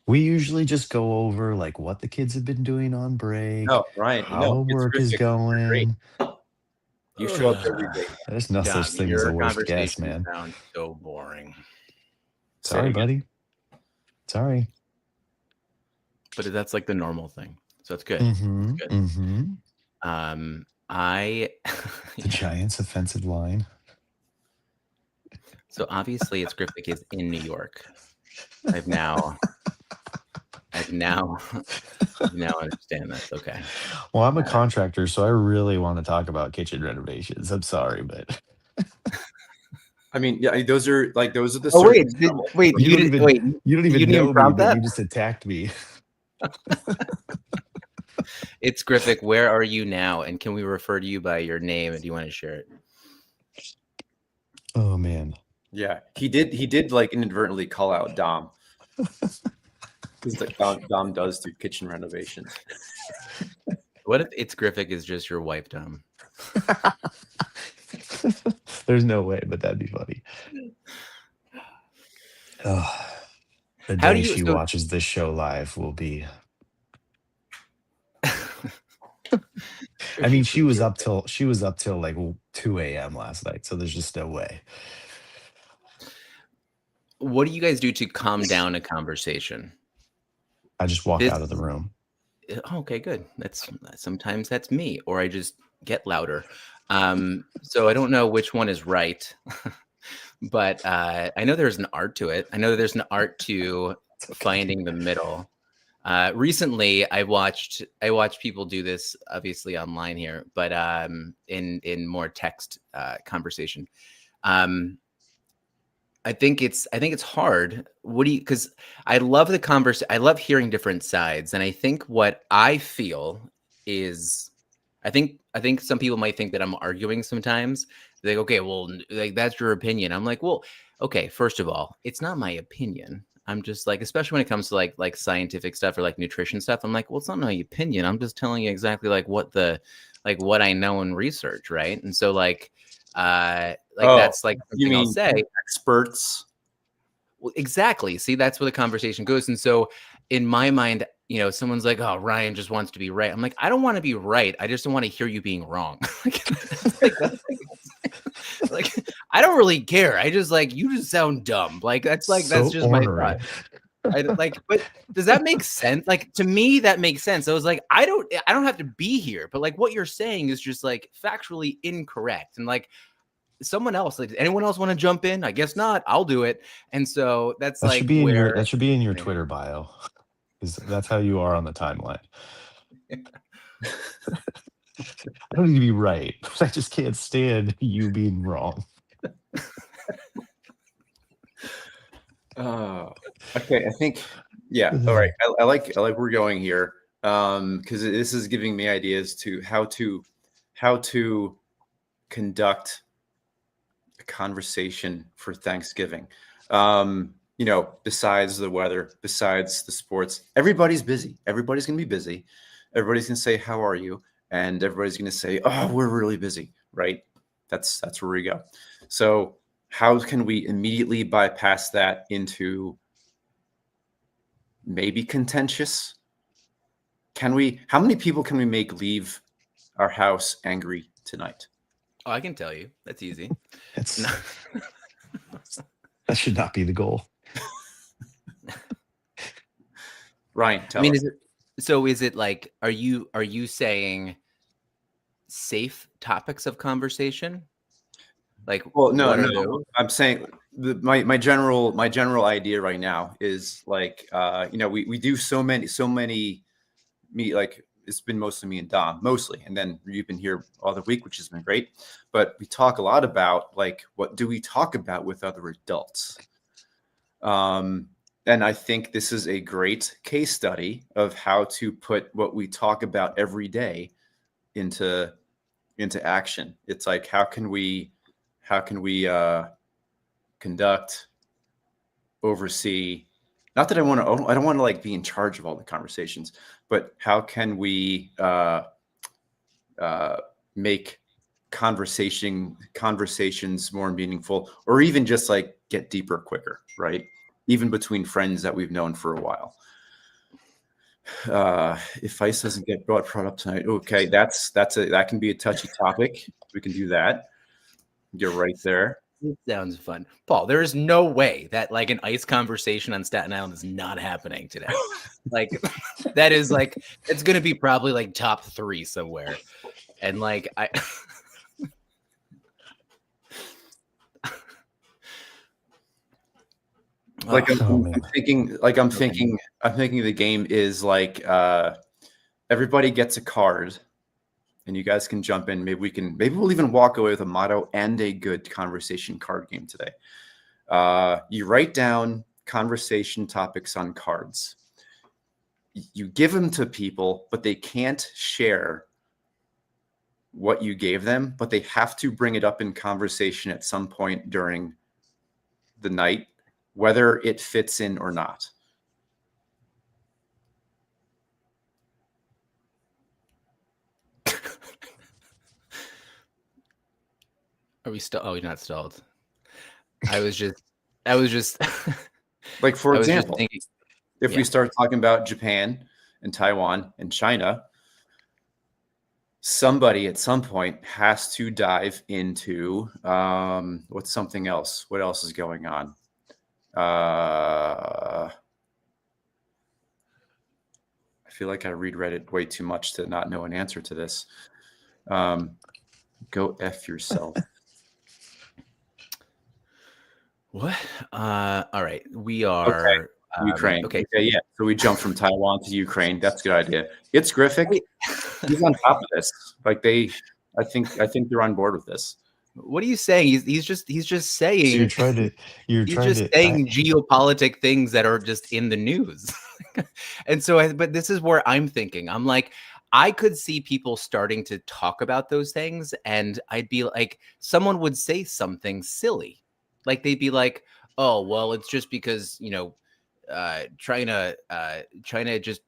We usually just go over like what the kids have been doing on break, No, Ryan, how work is great. going. You show up every day. There's no such thing as a worst guess, man. Sounds so boring. Sorry, buddy. Sorry. But that's like the normal thing, so it's good. Mm-hmm, Good. mm-hmm. The Giants' offensive line. So obviously, it's Griffic is in New York. I've now understand that's okay. Well, I'm a contractor, so I really want to talk about kitchen renovations. I'm sorry, but I mean, yeah, those are the. Oh wait, you don't even know me, prompt but that? you just attacked me. It's Griffic. Where are you now? And can we refer to you by your name? And do you want to share it? Oh man. Yeah, he did like inadvertently call out Dom. Because like Dom does do kitchen renovations. What if It's Griffic is just your wife, Dom? There's no way, but that'd be funny. Oh, the How do day you- she so- watches this show live will be. I mean, she was up till like 2 a.m. last night, so there's just no way. What do you guys do to calm down a conversation? I just walk This- out of the room. Okay, good. That's sometimes that's me, or I just get louder. So I don't know which one is right, but I know there's an art to it. I know there's an art to finding the middle. Recently, I watched people do this, obviously online here, but in more text conversation. Um, I think it's hard. What do you? Because I love the converse. I love hearing different sides, and I think what I feel is, I think some people might think that I'm arguing sometimes. They're like, okay, well, like that's your opinion. I'm like, well, okay. First of all, it's not my opinion. I'm just like, especially when it comes to like scientific stuff or like nutrition stuff. I'm like, well, it's not my opinion. I'm just telling you exactly like what I know in research, right? And so like Oh, that's like you something I'll mean say. experts? Well, exactly. See, that's where the conversation goes. And so in my mind, you know, someone's like, oh, Ryan just wants to be right. I'm like, I don't want to be right. I just don't want to hear you being wrong. Like, I don't really care. I just like, you just sound dumb. That's So just my ornery. thought. But does that make sense? Like to me, that makes sense. I was like, I don't have to be here, but like what you're saying is just like factually incorrect. And like someone else, like, anyone else want to jump in? I guess not. I'll do it. And so that's That should like be in your where that should be in your Twitter bio. Because that's how you are on the timeline. I don't need to be right, but I just can't stand you being wrong. Okay, I think yeah. All right, I like where we're going here, because this is giving me ideas to how to conduct a conversation for Thanksgiving. You know, besides the weather, besides the sports, everybody's busy. Everybody's gonna be busy. Everybody's gonna say, "How are you?" And everybody's gonna say, "Oh, we're really busy." Right? That's where we go. So, how can we immediately bypass that into maybe contentious? Can we? How many people can we make leave our house angry tonight? oh, I can tell you. That's easy. It's No. that should not be the goal. Ryan, I tell mean, us. is it like are you saying safe topics of conversation? Like Well, no, what no. are those? I'm saying my general idea right now is like you know we do so many me like it's been mostly me and Dom mostly, and then you've been here all the week, which has been great. But we talk a lot about like what do we talk about with other adults, and I think this is a great case study of how to put what we talk about every day into action. It's like how can we conduct, oversee, not that I don't want to like be in charge of all the conversations, but how can we make conversations more meaningful, or even just like get deeper quicker, right? Even between friends that we've known for a while. If ice doesn't get brought up tonight, okay, that can be a touchy topic. We can do that. You're right there. It sounds fun. Paul, there is no way that like an ice conversation on Staten Island is not happening today. Like that is like it's gonna be probably like top 3 somewhere. And like I Like Oh, I'm man. thinking, I'm thinking the game is like everybody gets a card, and you guys can jump in. Maybe we'll even walk away with a motto and a good conversation card game today. You write down conversation topics on cards. You give them to people, but they can't share what you gave them, but they have to bring it up in conversation at some point during the night, whether it fits in or not. Are we still? Oh, you're not stalled. I was just I was just Like, for I was just example, thinking if yeah. we start talking about Japan and Taiwan and China, somebody at some point has to dive into what's something else. What else is going on? I feel like I read Reddit way too much to not know an answer to this. Go F yourself. What? All right. We are Ukraine. Okay. Okay, yeah. So we jumped from Taiwan to Ukraine. That's a good idea. It's Griffith. Wait. He's on top of this. Like I think they're on board with this. What are you saying? He's just So saying you're trying to saying geopolitic things that are just in the news. And so but this is where I'm thinking. I'm like, I could see people starting to talk about those things, and I'd be like, someone would say something silly. Like they'd be like, oh, well, it's just because, China just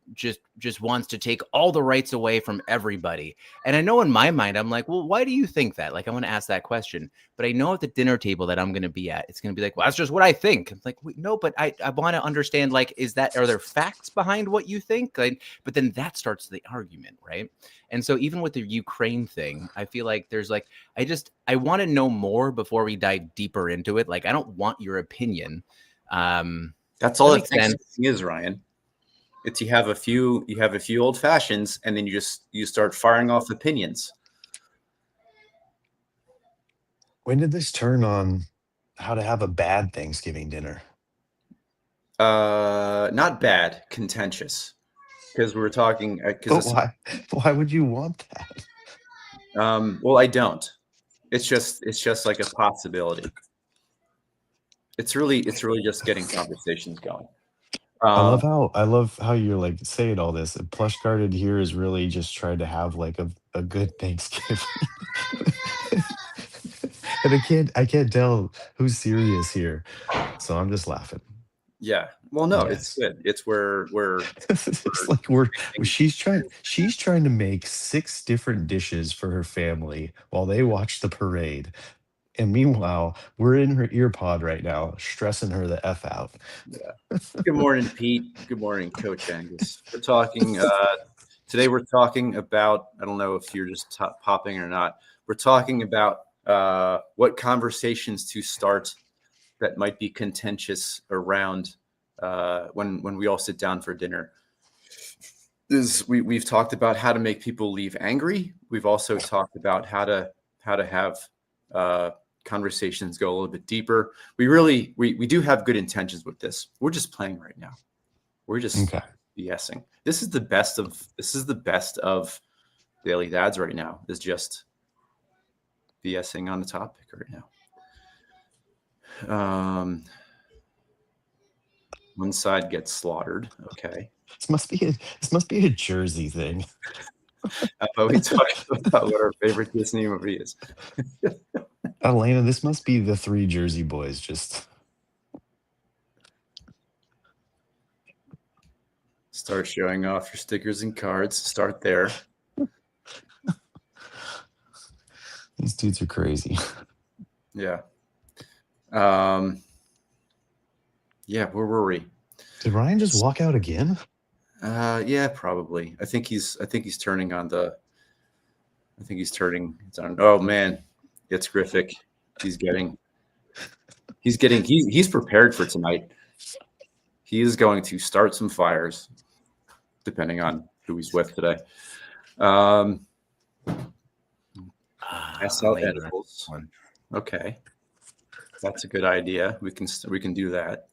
wants to take all the rights away from everybody. And I know in my mind, I'm like, well, why do you think that? Like, I want to ask that question, but I know at the dinner table that I'm going to be at, it's going to be like, well, that's just what I think. I'm like, wait, no, but I want to understand, like, are there facts behind what you think? Like, but then that starts the argument, right? And so even with the Ukraine thing, I feel like there's like, I want to know more before we dive deeper into it. Like, I don't want your opinion. That's all That it makes sense. is, Ryan. It's you have a few old fashions, and then you start firing off opinions. When did this turn on how to have a bad Thanksgiving dinner? Not bad, contentious. Because we were talking. But why would you want that? Well, I don't. It's just like a possibility. It's really just getting conversations going. I love how you're like saying all this. And Plush Guarded here is really just trying to have like a good Thanksgiving. And I can't tell who's serious here. So I'm just laughing. Yeah. Well, no, Yes. it's good. It's where It's like she's trying to make 6 different dishes for her family while they watch the parade. And meanwhile, we're in her ear pod right now, stressing her the F out. Good morning, Pete. Good morning, Coach Angus. We're talking today. We're talking about, I don't know if you're just popping or not. We're talking about what conversations to start that might be contentious around when we all sit down for dinner. We've talked about how to make people leave angry. We've also talked about how to have conversations go a little bit deeper. We do have good intentions with this. We're just playing right now. We're just BSing. This is the best of Daily Dads right now, is just BSing on the topic right now. One side gets slaughtered. Okay. This must be a Jersey thing. But we talked about what our favorite Disney movie is. Elena, this must be the 3 Jersey boys just Start showing off your stickers and cards. Start there. These dudes are crazy. Yeah. Yeah, where were we? Did Ryan just walk out again? Yeah, probably. I think he's turning on the. I think he's turning. It's on. Oh man, it's Griffith. He's prepared for tonight. He is going to start some fires, depending on who he's with today. SL edibles. Okay, that's a good idea. We can do that.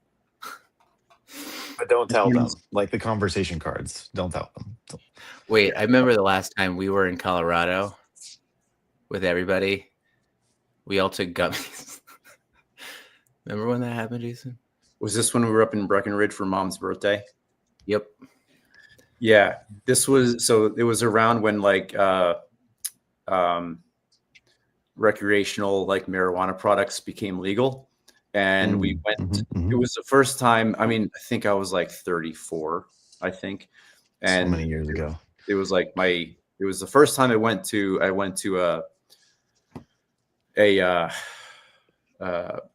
But don't tell them. Like the conversation cards. Don't tell them. Wait, I remember the last time we were in Colorado with everybody. We all took gummies. Remember when that happened, Jason? Was this when we were up in Breckenridge for Mom's birthday? Yep. Yeah, it was around when like recreational like marijuana products became legal. And we went, it was the first time, I mean, I think I was like 34, I think. And so many years ago. It was like it was the first time I went to a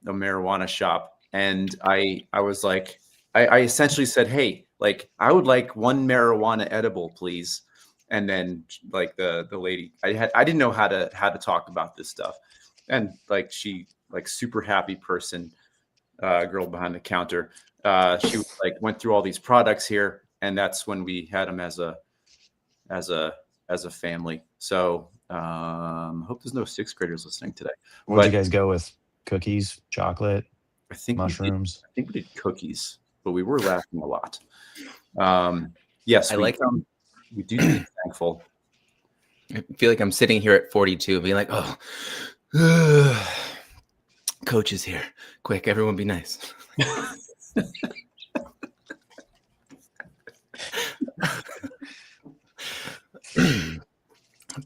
marijuana shop. And I was like, I essentially said, hey, like, I would like 1 marijuana edible, please. And then like the lady, I didn't know how to talk about this stuff. And like, she like super happy person, girl behind the counter. She was like, went through all these products here. and that's when we had him as a family. So hope there's no sixth graders listening today. What'd you But guys go with? Cookies, chocolate, I think mushrooms? we did cookies, but we were laughing a lot. Yes, I like we do need thankful. I feel like I'm sitting here at 42 being like, oh, coach is here. Quick, everyone be nice.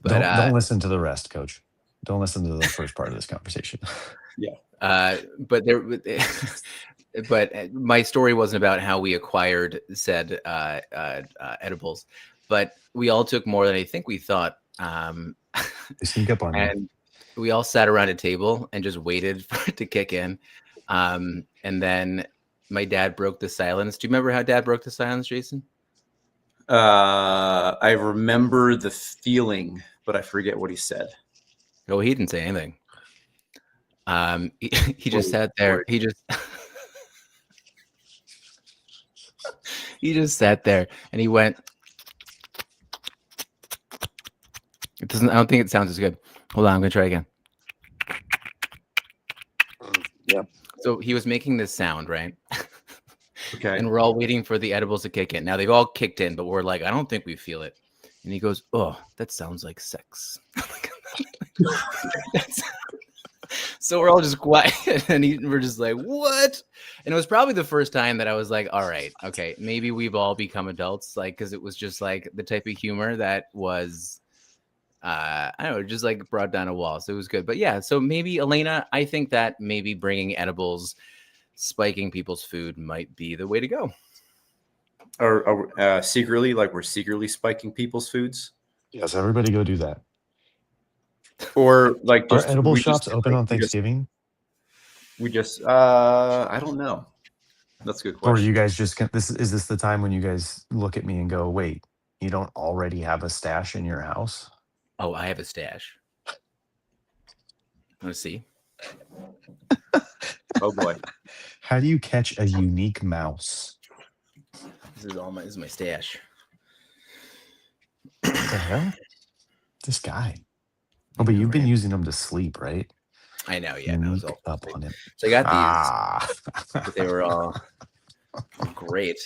But Don't listen to the rest, Coach. Don't listen to the first part of this conversation. but there, but my story wasn't about how we acquired said edibles, but we all took more than I think we thought. They sneak up on you. And we all sat around a table and just waited for it to kick in. And then my dad broke the silence. Do you remember how Dad broke the silence, Jason? I remember the feeling, but I forget what he said. Oh, he didn't say anything. He just sat there. He just he just sat there and he went. It doesn't. I don't think it sounds as good. Hold on, I'm gonna try again. Yeah. So he was making this sound, right? Okay. And we're all waiting for the edibles to kick in. Now they've all kicked in, but we're like, I don't think we feel it. And he goes, "Oh, that sounds like sex." So we're all just quiet, and we're just like, "What?" And it was probably the first time that I was like, "All right, okay, maybe we've all become adults," like because it was just like the type of humor that was, I don't know, just like brought down a wall. So it was good. But yeah, so maybe Elena, I think that maybe bringing edibles, spiking people's food might be the way to go. Or secretly, like we're secretly spiking people's foods, Yes, everybody go do that. or like Are just edible we shops just, open like, on Thanksgiving? We just I don't know. That's a good Or are question. you guys just is this the time when you guys look at me and go, wait, you don't already have a stash in your house? Oh, I have a stash. Let's see. Oh boy. How do you catch a unique mouse? This is my stash. What the hell? This guy. Oh, but you've been using them to sleep, right? I know, yeah. That was Sneak all up on him. So I got these. Ah. But they were all great.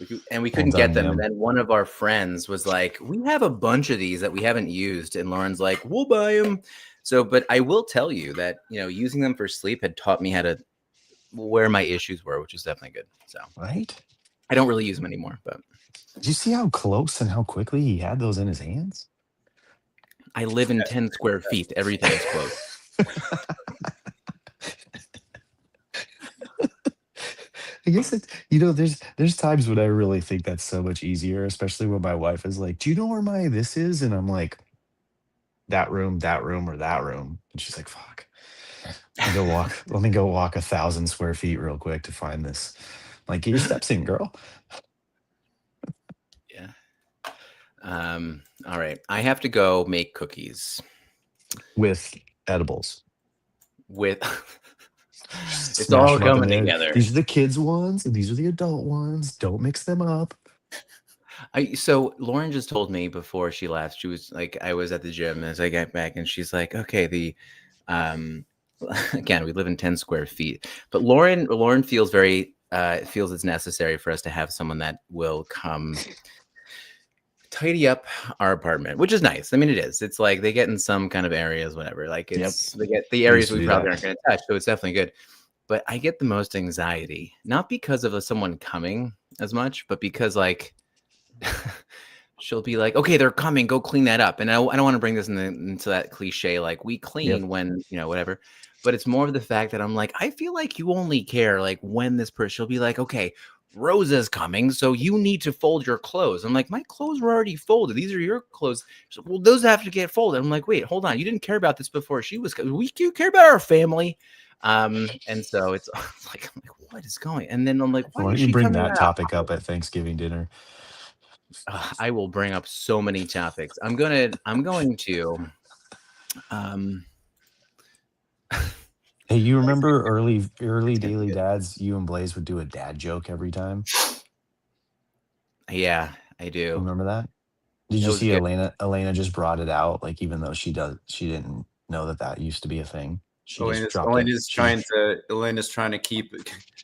We couldn't Well get done, them. Yum. And then one of our friends was like, we have a bunch of these that we haven't used. And Lauren's like, we'll buy them. So, but I will tell you that, using them for sleep had taught me how to where my issues were, which is definitely good. So Right? I don't really use them anymore, but Did you see how close and how quickly he had those in his hands? I live in 10 square feet. Everything is close. I guess there's times when I really think that's so much easier, especially when my wife is like, "Do you know where my this is?" And I'm like, that room, or that room. And she's like, fuck. Let me go walk 1,000 square feet real quick to find this. Like, get your steps in, girl. Yeah. All right. I have to go make cookies With edibles. with it's Smash all them up in coming there. together. These are the kids ones and these are the adult ones. Don't mix them up. So Lauren just told me before she left, she was like, I was at the gym as I got back, and she's like, okay, again, we live in 10 square feet, but Lauren feels feels it's necessary for us to have someone that will come tidy up our apartment, which is nice. I mean, it is. It's like they get in some kind of areas, whatever. Like they get the areas we probably aren't going to touch, so it's definitely good. But I get the most anxiety, not because of someone coming as much, but because like she'll be like, okay, they're coming, go clean that up. And I don't want to bring this into that cliche, like we clean when, whatever. But it's more of the fact that I'm like, I feel like you only care like when this person, she'll be like, okay, Rosa's coming, so you need to fold your clothes. I'm like, my clothes were already folded. These are your clothes. She's like, well, those have to get folded. I'm like, wait, hold on. You didn't care about this before she was. We do care about our family. And so it's like, I'm like, what is going? And then I'm like, why don't you bring that topic up at Thanksgiving dinner? I will bring up so many topics. I'm going to Hey, you remember early Daily Dads, you and Blaze would do a dad joke every time? Yeah, I do. Remember that? Did That you was see good. Elena just brought it out, like, even though she didn't know that used to be a thing. She just dropped it. Elena's trying to keep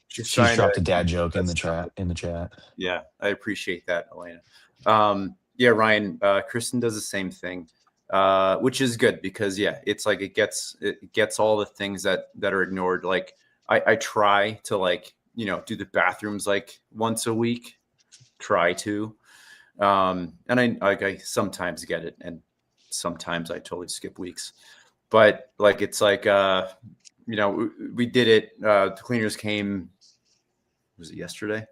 she's She's trying dropped to a dad keep joke in that the stuff. chat. Yeah, I appreciate that, Elena. Yeah, Ryan, Kristen does the same thing, which is good because yeah, it's like it gets all the things that are ignored. Like I try to, like, you know, do the bathrooms like once a week, try to, and I sometimes get it, and sometimes I totally skip weeks. But like it's like you know, we did it. The cleaners came. Was it yesterday?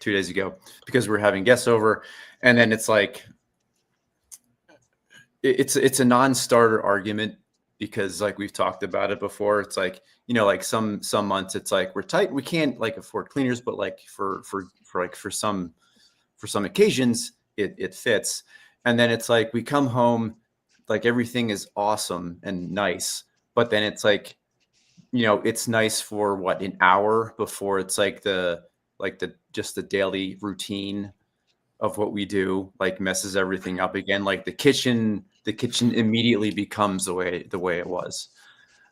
2 days ago, because we're having guests over, and then it's like it's a non-starter argument because like we've talked about it before. It's like, you know, like some months it's like we're tight, we can't like afford cleaners, but like for some occasions it fits. And then it's like we come home, like everything is awesome and nice, but then it's like, you know, it's nice for what, an hour before it's like the just the daily routine of what we do like messes everything up again. Like the kitchen immediately becomes the way it was.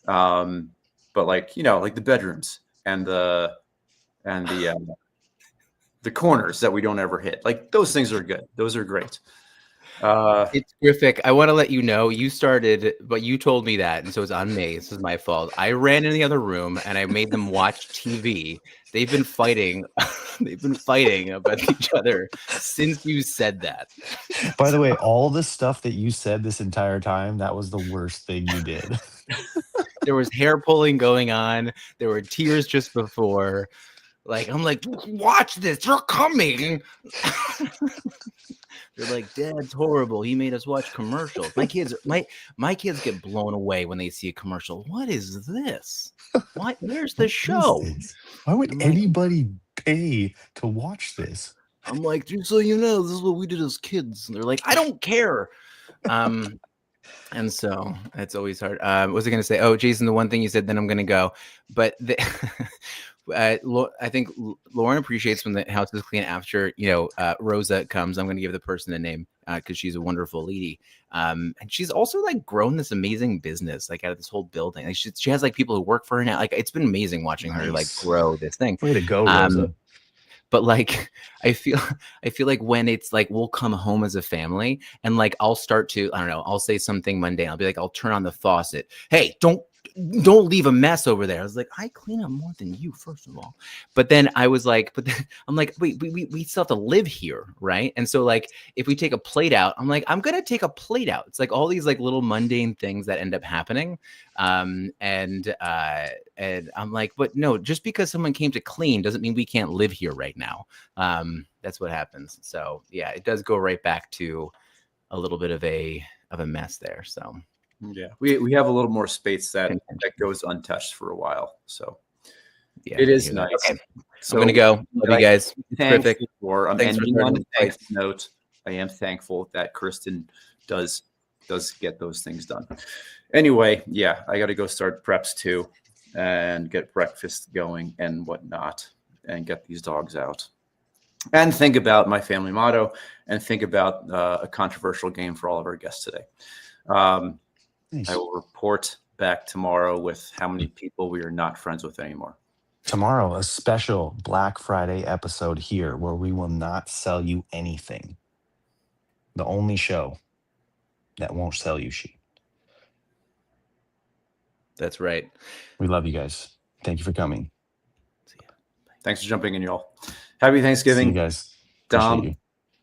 But like, you know, like the bedrooms and the corners that we don't ever hit, like those things are good. Those are great. It's terrific. I want to let you know you started, but you told me that, and so it's on me. This is my fault. I ran in the other room and I made them watch TV. They've been fighting. They've been fighting about each other since you said that. By the way, all the stuff that you said this entire time, that was the worst thing you did. There was hair pulling going on. There were tears just before. Like, I'm like, watch this. You're coming. They're like, Dad's horrible. He made us watch commercials. My kids get blown away when they see a commercial. What is this? What? Where's the show? Why would anybody pay to watch this? I'm like, just so you know, this is what we did as kids. And they're like, I don't care. And so it's always hard. What was I going to say? Oh, Jason, the one thing you said, then I'm going to go. But I think Lauren appreciates when the house is clean after, you know, Rosa comes. I'm going to give the person a name because she's a wonderful lady. And she's also like grown this amazing business, like out of this whole building. Like she has like people who work for her now. Like it's been amazing watching her like grow this thing. Way to go, Rosa. But like, I feel like when it's like, we'll come home as a family and like, I'll start to, I don't know, I'll say something mundane. I'll be like, I'll turn on the faucet. Hey, don't leave a mess over there. I was like, I clean up more than you, first of all. But then I was like, I'm like, wait, we still have to live here, right? And so like, if we take a plate out, I'm like, I'm gonna take a plate out. It's like all these like little mundane things that end up happening. And I'm like, but no, just because someone came to clean doesn't mean we can't live here right now. That's what happens. So yeah, it does go right back to a little bit of a mess there. So yeah, we have a little more space that goes untouched for a while. So yeah, it is nice. Okay. So I'm gonna go. Love you guys. Terrific. Thanks for on a thanks note. I am thankful that Kristen does get those things done. Anyway, yeah, I got to go start preps too, and get breakfast going and whatnot, and get these dogs out, and think about my family motto, and think about a controversial game for all of our guests today. Nice. I will report back tomorrow with how many people we are not friends with anymore. Tomorrow, a special Black Friday episode here where we will not sell you anything. The only show that won't sell you shit. That's right. We love you guys. Thank you for coming. See ya. Thanks for jumping in, y'all. Happy Thanksgiving. See you guys. Dom,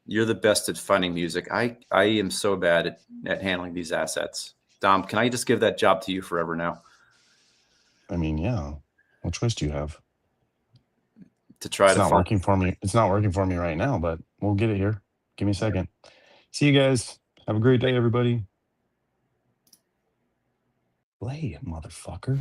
you're the best at finding music. I am so bad at handling these assets. Dom, can I just give that job to you forever now? I mean, yeah. What choice do you have? To try it's to not working for me. It's not working for me right now, but we'll get it here. Give me a second. See you guys. Have a great day, everybody. Play, motherfucker.